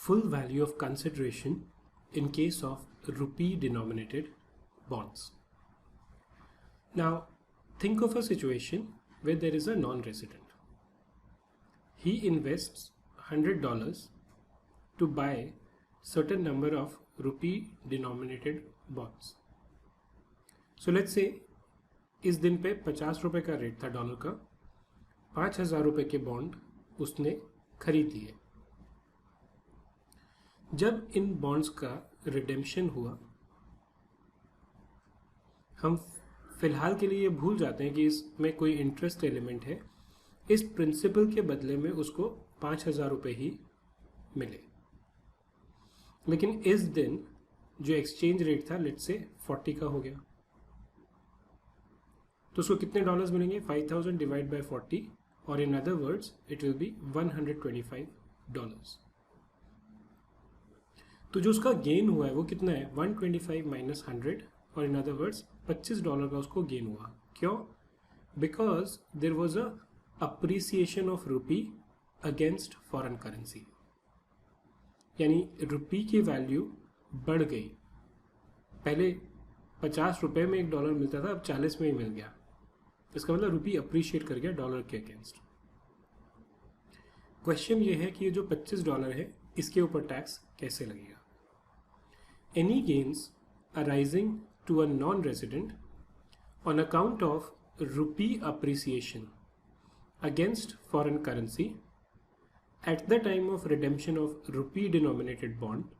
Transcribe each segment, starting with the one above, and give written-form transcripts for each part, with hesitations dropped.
full value of consideration in case of rupee denominated bonds. Now, think of a situation where there is a non-resident. He invests $100 to buy certain number of rupee denominated bonds. So let's say इस दिन पे 50 रुपए का rate था dollar का, 5,000 रुपए के bond उसने खरीद लिए. जब इन बॉन्ड्स का रिडेम्पशन हुआ, हम फिलहाल के लिए ये भूल जाते हैं कि इसमें कोई इंटरेस्ट एलिमेंट है. इस प्रिंसिपल के बदले में उसको 5,000 रुपए ही मिले. लेकिन इस दिन जो एक्सचेंज रेट था लेट्स से 40 का हो गया, तो उसको कितने डॉलर्स मिलेंगे? 5,000 डिवाइड बाय 40, और in other words it will be $125. तो जो उसका गेन हुआ है वो कितना है? 125 माइनस 100, और इन अदर वर्ड्स $25 का उसको गेन हुआ. क्यों? Because there was a appreciation of rupee against foreign currency. यानी रुपी की वैल्यू बढ़ गई. पहले 50 रुपए में $1 मिलता था, अब 40 में ही मिल गया. इसका मतलब रुपी अप्रिशिएट कर गया डॉलर के अगेंस्ट. क्वेश्चन ये है कि ये जो $25 है इसके ऊपर टैक्स कैसे लगेगा? Any gains arising to a non resident on account of rupee appreciation against foreign currency at the time of redemption of rupee denominated bond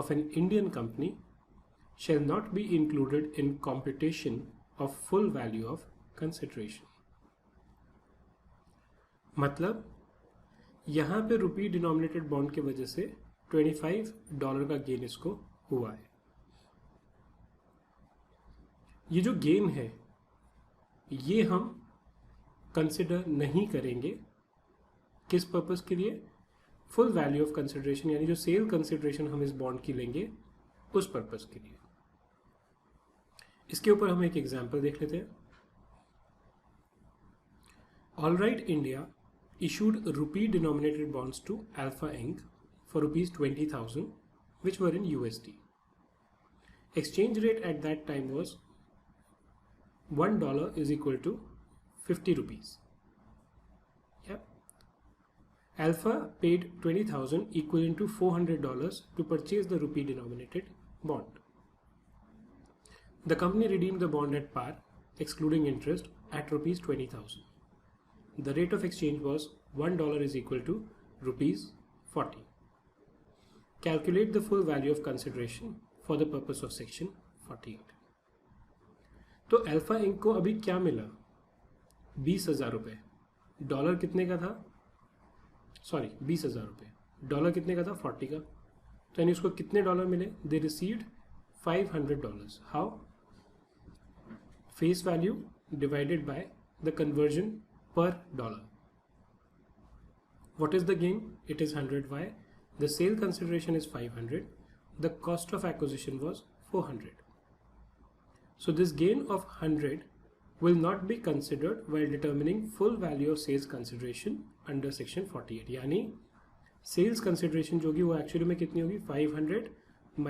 of an Indian company shall not be included in computation of full value of consideration. मतलब यहाँ पे रुपी denominated bond की वजह से $25 का gain इसको हुआ है. ये जो गेन है ये हम कंसिडर नहीं करेंगे. किस पर्पस के लिए? फुल वैल्यू ऑफ कंसिडरेशन, यानी जो सेल कंसिडरेशन हम इस बॉन्ड की लेंगे उस पर्पस के लिए. इसके ऊपर हम एक एग्जांपल देख लेते हैं. Alright India issued rupee denominated bonds to Alpha Inc. for rupees 20,000 which were in USD. Exchange rate at that time was $1 is equal to 50 rupees. Yep. Alpha paid 20,000 equivalent to $400 to purchase the rupee denominated bond. The company redeemed the bond at par, excluding interest, at rupees 20,000. The rate of exchange was $1 is equal to rupees 40. Calculate the full value of consideration for the purpose of section 48. तो alpha ink को अभी क्या मिला? 20,000 रुपये. Dollar कितने का था? 20,000 रुपये. डॉलर कितने का था? 40 का. तो यानी उसको कितने डॉलर मिले? They received $500. How? Face value divided by the conversion per dollar. What is the gain? It is 100. Why? The sale consideration is 500. The cost of acquisition was 400. So this gain of 100 will not be considered while determining full value of sales consideration under section 48. यानी sales consideration जो होगी वो actually में कितनी होगी? 500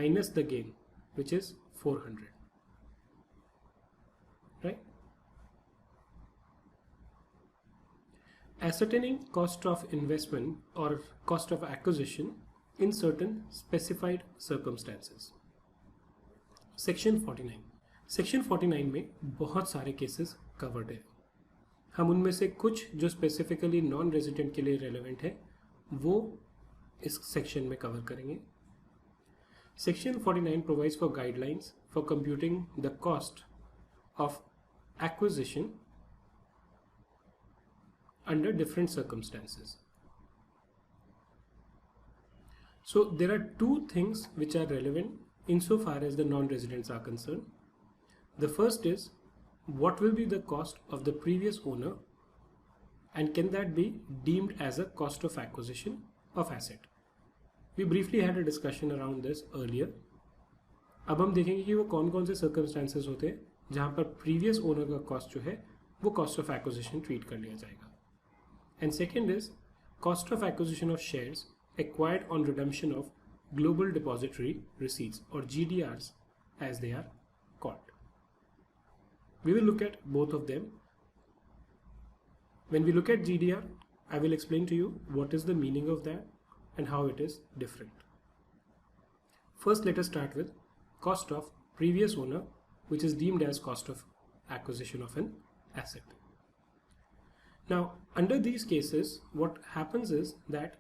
minus the gain which is 400. Right? Ascertaining cost of investment or cost of acquisition in certain specified circumstances. Section 49. Section 49 में बहुत सारे केसेस कवर्ड है. हम उनमें से कुछ जो स्पेसिफिकली नॉन रेजिडेंट के लिए रेलेवेंट है वो इस सेक्शन में कवर करेंगे. Section 49 provides for guidelines for computing the cost of acquisition under different circumstances. So there are two things which are relevant insofar as the non-residents are concerned. The first is what will be the cost of the previous owner and can that be deemed as a cost of acquisition of asset. We briefly had a discussion around this earlier. अब हम देखेंगे कि वो कौन कौन से circumstances होते हैं जहाँ पर previous owner का cost जो है वो cost of acquisition treat कर लिया जाएगा. And second is cost of acquisition of shares acquired on redemption of Global Depository Receipts, or GDRs as they are called. We will look at both of them. When we look at GDR, I will explain to you what is the meaning of that and how it is different. First, let us start with cost of previous owner, which is deemed as cost of acquisition of an asset. Now, under these cases, what happens is that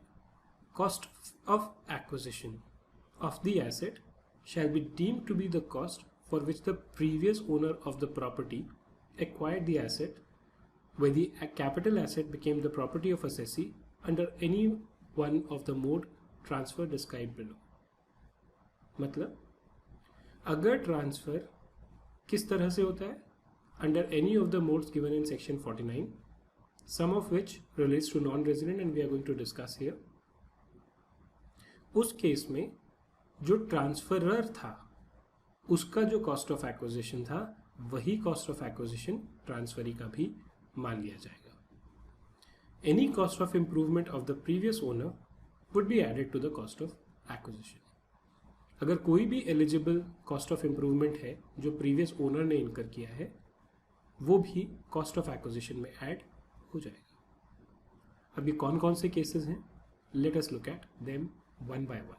cost of acquisition of the asset shall be deemed to be the cost for which the previous owner of the property acquired the asset, where the capital asset became the property of assessee under any one of the mode transfer described below. मतलब अगर transfer किस तरह से होता है, under any of the modes given in section 49, some of which relates to non-resident and we are going to discuss here. उस case में जो ट्रांसफरर था उसका जो कॉस्ट ऑफ एक्विजिशन था वही कॉस्ट ऑफ एक्विजिशन ट्रांसफरी का भी मान लिया जाएगा. Any cost of improvement of the previous owner would be added to the cost of acquisition. अगर कोई भी एलिजिबल कॉस्ट ऑफ इंप्रूवमेंट है जो प्रीवियस ओनर ने इनकर किया है वो भी कॉस्ट ऑफ एक्विजिशन में ऐड हो जाएगा. अभी कौन कौन से केसेस हैं, let us look at them one by one.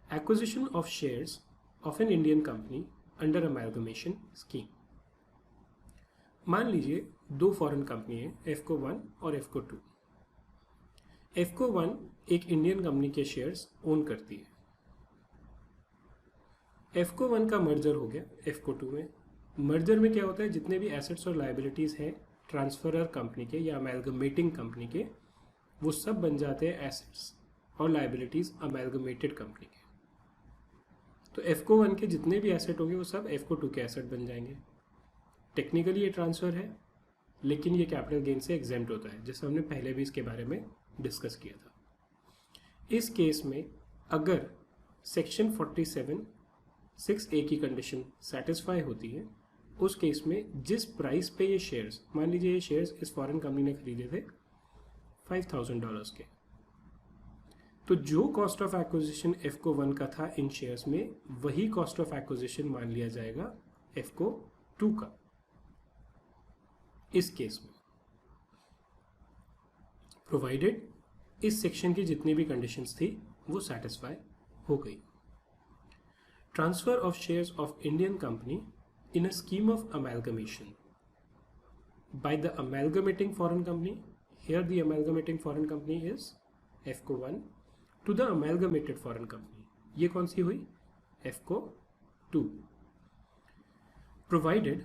Acquisition of shares of an Indian company under amalgamation scheme. मान लीजिए दो फॉरेन कंपनी है, एफको 1 और एफको 2. एफको 1 एक इंडियन कंपनी के शेयर्स ओन करती है. एफको 1 का मर्जर हो गया एफको 2 में. मर्जर में क्या होता है, जितने भी एसेट्स और लाइबिलिटीज हैं ट्रांसफरर कंपनी के या अमैलगमेटिंग कंपनी के, वो सब बन जाते हैं एसेट्स और लाइबिलिटीज अमैलगमेटेड कंपनी के. तो एफको 1 के जितने भी एसेट होंगे वो सब एफको 2 के एसेट बन जाएंगे. टेक्निकली ये ट्रांसफर है लेकिन ये कैपिटल गेन से एग्जेम्प्ट होता है, जैसे हमने पहले भी इसके बारे में डिस्कस किया था. इस केस में अगर सेक्शन 47(6)(a) की कंडीशन सेटिस्फाई होती है, उस केस में जिस प्राइस पे ये शेयर्स, मान लीजिए ये शेयर्स इस फॉरेन कंपनी ने खरीदे थे $5,000 के, तो जो कॉस्ट ऑफ एक्विजिशन एफको 1 का था इन शेयर्स में वही कॉस्ट ऑफ एक्विजिशन मान लिया जाएगा एफको 2 का. इस केस में प्रोवाइडेड इस सेक्शन की जितनी भी कंडीशंस थी वो सेटिस्फाई हो गई. Transfer of shares of Indian company in a scheme of amalgamation by the amalgamating foreign company. Here the amalgamating foreign company is FCO 1 to the amalgamated foreign company. ये कौन सी हुई, FCO 2. Provided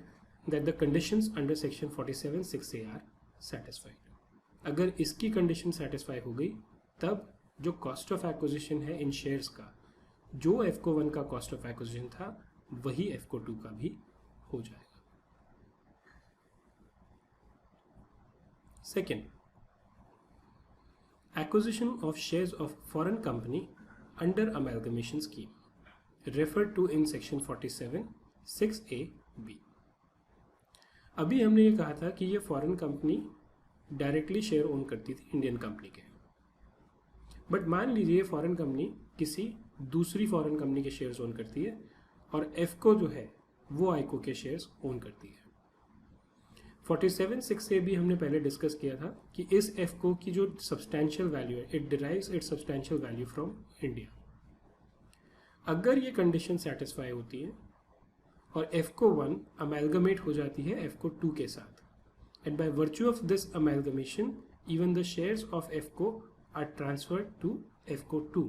that the conditions under section 47(6)(a) are satisfied. अगर इसकी condition satisfy हो गई तब जो cost of acquisition है इन शेयर्स का, जो FCO 1 का कॉस्ट ऑफ एक्विजिशन था वही FCO 2 का भी हो जाएगा. Second, acquisition of shares of foreign company under amalgamation scheme referred to in section 47(6)(a)(b). अभी हमने ये कहा था कि ये foreign company directly share own करती थी इंडियन कंपनी के, बट मान लीजिए फॉरेन कंपनी किसी दूसरी फॉरेन कंपनी के शेयर्स ओन करती है और एफको जो है वो आइको के शेयर्स ओन करती है. 47(6)(a) भी हमने पहले डिस्कस किया था कि इस एफको की जो सब्सटैंशियल वैल्यू है, it derives it's substantial value from India. अगर ये कंडीशन सेटिस्फाई होती है और एफको 1 अमैलगमेट हो जाती है एफको 2 के साथ, and by virtue of this amalgamation even the shares of FCO are transferred to FCO 2,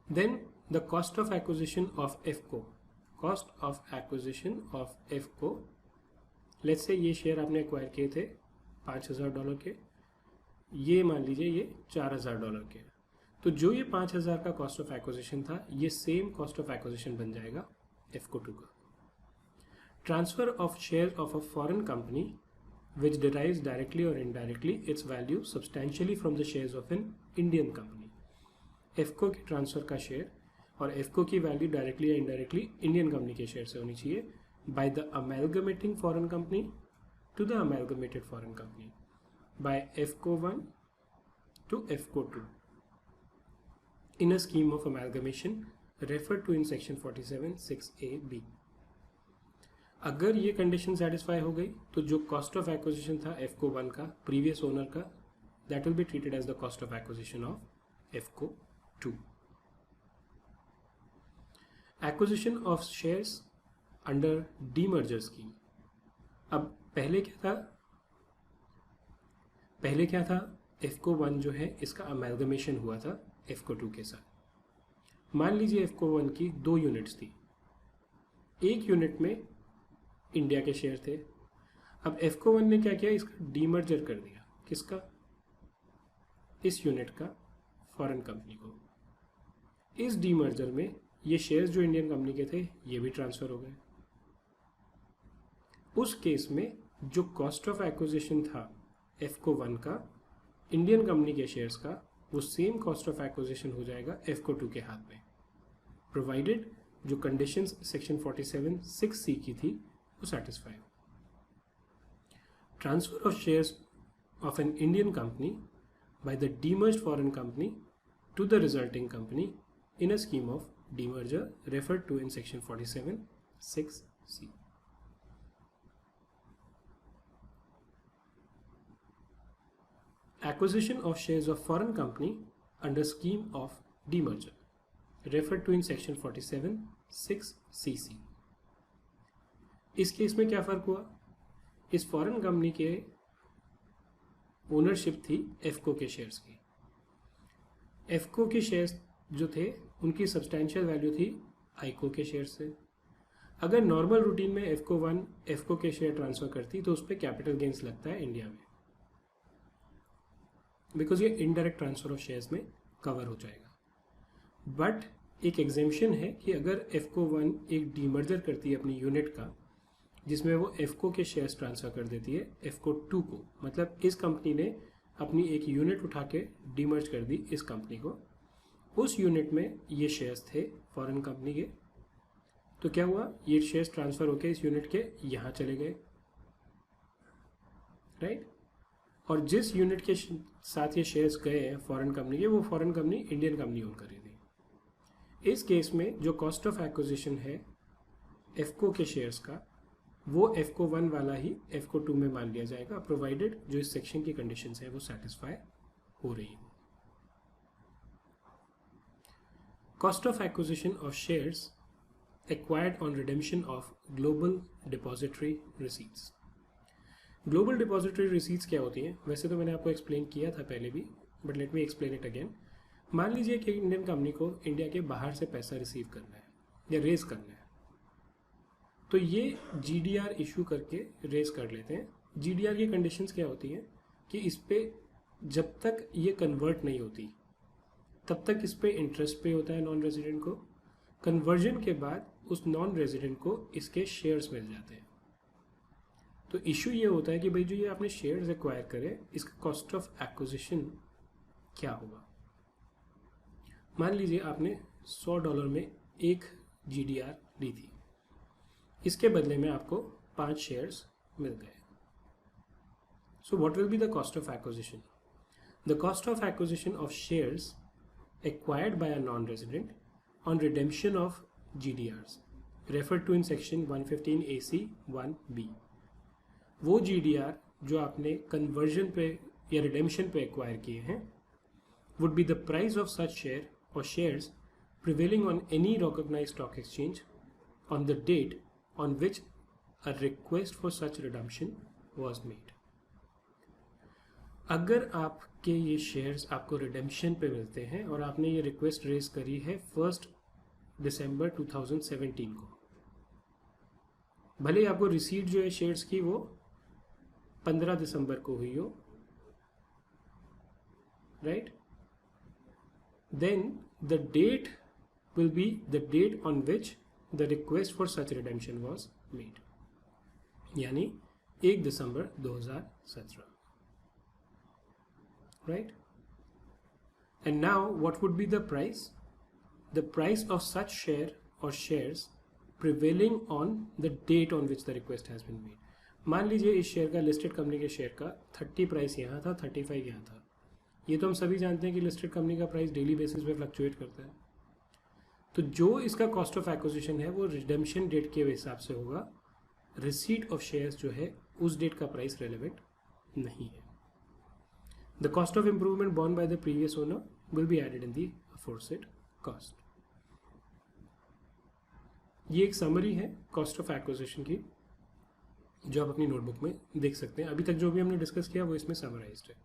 then the cost of acquisition of FCO, let's say ये शेयर आपने एक्वायर किए थे $5,000 के, ये मान लीजिए ये $4,000 के, तो जो ये 5,000 का कॉस्ट ऑफ एक्विजिशन था ये सेम कॉस्ट ऑफ एक्विजिशन बन जाएगा एफको 2 का. Transfer of share of a foreign company which derives directly और indirectly its value substantially from the shares of an Indian company. FCO के ट्रांसफर का share और FCO की वैल्यू डायरेक्टली या indirectly Indian company के share से होनी चाहिए by the amalgamating foreign company to the amalgamated foreign company, by FCO 1 to FCO2 in a scheme of amalgamation referred to in section 47 6A(b). अगर ये condition satisfy हो गई तो जो कॉस्ट ऑफ एक्विजिशन था FCO1 का प्रीवियस ओनर का, that will be treated as the cost of acquisition of FCO2. Acquisition of shares under demerger scheme. अब पहले क्या था FCO1 जो है इसका अमेलगमेशन हुआ था FCO2 के साथ. मान लीजिए FCO1 की 2 यूनिट्स थी. एक यूनिट में इंडिया के शेयर थे. अब FCO1 ने क्या किया, इसका डीमर्जर कर दिया. किसका? इस यूनिट का फॉरेन कंपनी को. इस डीमर्जर में ये शेयर्स जो इंडियन कंपनी के थे ये भी ट्रांसफर हो गए. उस केस में जो कॉस्ट ऑफ एक्विजिशन था FCO1 का इंडियन कंपनी के शेयर्स का, वो सेम कॉस्ट ऑफ एक्विजिशन हो जाएगा FCO2 के हाथ में, प्रोवाइडेड जो कंडीशंस सेक्शन 47 6C की थी वो सेटिस्फाई हो. Transfer of shares of an Indian company by the demerged foreign company to the resulting company in a scheme of demerger referred to in section 47 6C. Acquisition of shares of foreign company under scheme of demerger referred to in section 47 6CC. इस case में क्या फर्क हुआ? इस foreign company के ownership थी FCO के shares की. FCO के शेयर्स जो थे उनकी सब्सटैंशियल वैल्यू थी आइको के शेयर से. अगर नॉर्मल रूटीन में FCO1 FCO के शेयर ट्रांसफर करती तो उस पर कैपिटल गेन्स लगता है इंडिया में, बिकॉज ये इनडायरेक्ट ट्रांसफर ऑफ शेयर्स में कवर हो जाएगा. बट एक एग्जेम्पशन है कि अगर FCO1 एक डीमर्जर करती है अपनी यूनिट का, जिसमें वो FCO के शेयर्स ट्रांसफर कर देती है FCO2 को, मतलब इस कंपनी ने अपनी एक यूनिट उठा के डीमर्ज कर दी इस कंपनी को. उस यूनिट में ये शेयर्स थे फॉरेन कंपनी के, तो क्या हुआ, ये शेयर्स ट्रांसफर होके इस यूनिट के यहाँ चले गए, राइट. और जिस यूनिट के साथ ये शेयर्स गए हैं फॉरेन कंपनी के, वो foreign company Indian company own कर रही थी. इस केस में जो कॉस्ट ऑफ एक्विजिशन है FCO के शेयर्स का, वो FCO1 वाला ही FCO2 में मान लिया जाएगा, प्रोवाइडेड जो इस सेक्शन की कंडीशंस है वो सेटिस्फाई हो रही है. Cost of acquisition of shares acquired on redemption of global depository receipts. Global depository receipts क्या होती हैं? वैसे तो मैंने आपको एक्सप्लेन किया था पहले भी, but let me explain it again. मान लीजिए कि इंडियन कंपनी को इंडिया के बाहर से पैसा रिसीव करना है या रेज करना है, तो ये GDR इशू करके रेज कर लेते हैं. GDR की कंडीशंस क्या होती हैं कि इस पे जब तक ये कन्वर्ट नहीं होती तब तक इस पे इंटरेस्ट पे होता है नॉन रेजिडेंट को. कन्वर्जन के बाद उस नॉन रेजिडेंट को इसके शेयर्स मिल जाते हैं. तो इशू ये होता है कि भाई जो ये आपने शेयर्स एक्वायर करे, इसका कॉस्ट ऑफ एक्विजिशन क्या होगा. मान लीजिए आपने $100 में एक GDR ली थी, इसके बदले में आपको 5 शेयर्स मिल गए. So what will be the cost of acquisition? The cost of acquisition of shares acquired by a non-resident on redemption of GDRs referred to in section 115 AC 1B. वो GDR जो आपने conversion पे या redemption पे acquire किए हैं would be the price of such share or shares prevailing on any recognized stock exchange on the date on which a request for such redemption was made. अगर आपके ये शेयर्स आपको redemption पे मिलते हैं और आपने ये रिक्वेस्ट रेज करी है 1 दिसंबर 2017 को, भले ही आपको रिसीट जो है शेयर्स की वो 15 दिसंबर को हुई हो, right, then the date will be the date on which the request for such redemption was made, यानी 1 दिसंबर 2017. Right? And now what would be the price? The price of such share or shares prevailing on the date on which the request has been made. मान लीजिए इस share का, listed company के share का 30 price यहाँ था, 35 यहाँ था, ये तो हम सभी जानते हैं कि लिस्टेड कंपनी का प्राइस डेली बेसिस पे फ्लक्चुएट करता है। तो जो इसका कॉस्ट ऑफ एक्विजिशन है वो रिडेम्पशन डेट के हिसाब से होगा, रिसीट ऑफ शेयर्स जो है उस डेट का प्राइस रेलेवेंट नहीं है। The cost of improvement borne by the previous owner will be added in the aforesaid cost. ये एक समरी है कॉस्ट ऑफ एक्विजिशन की, जो आप अपनी नोटबुक में देख सकते हैं। अभी तक जो भी हमने डिस्कस किया वो इसमें समराइज्ड है।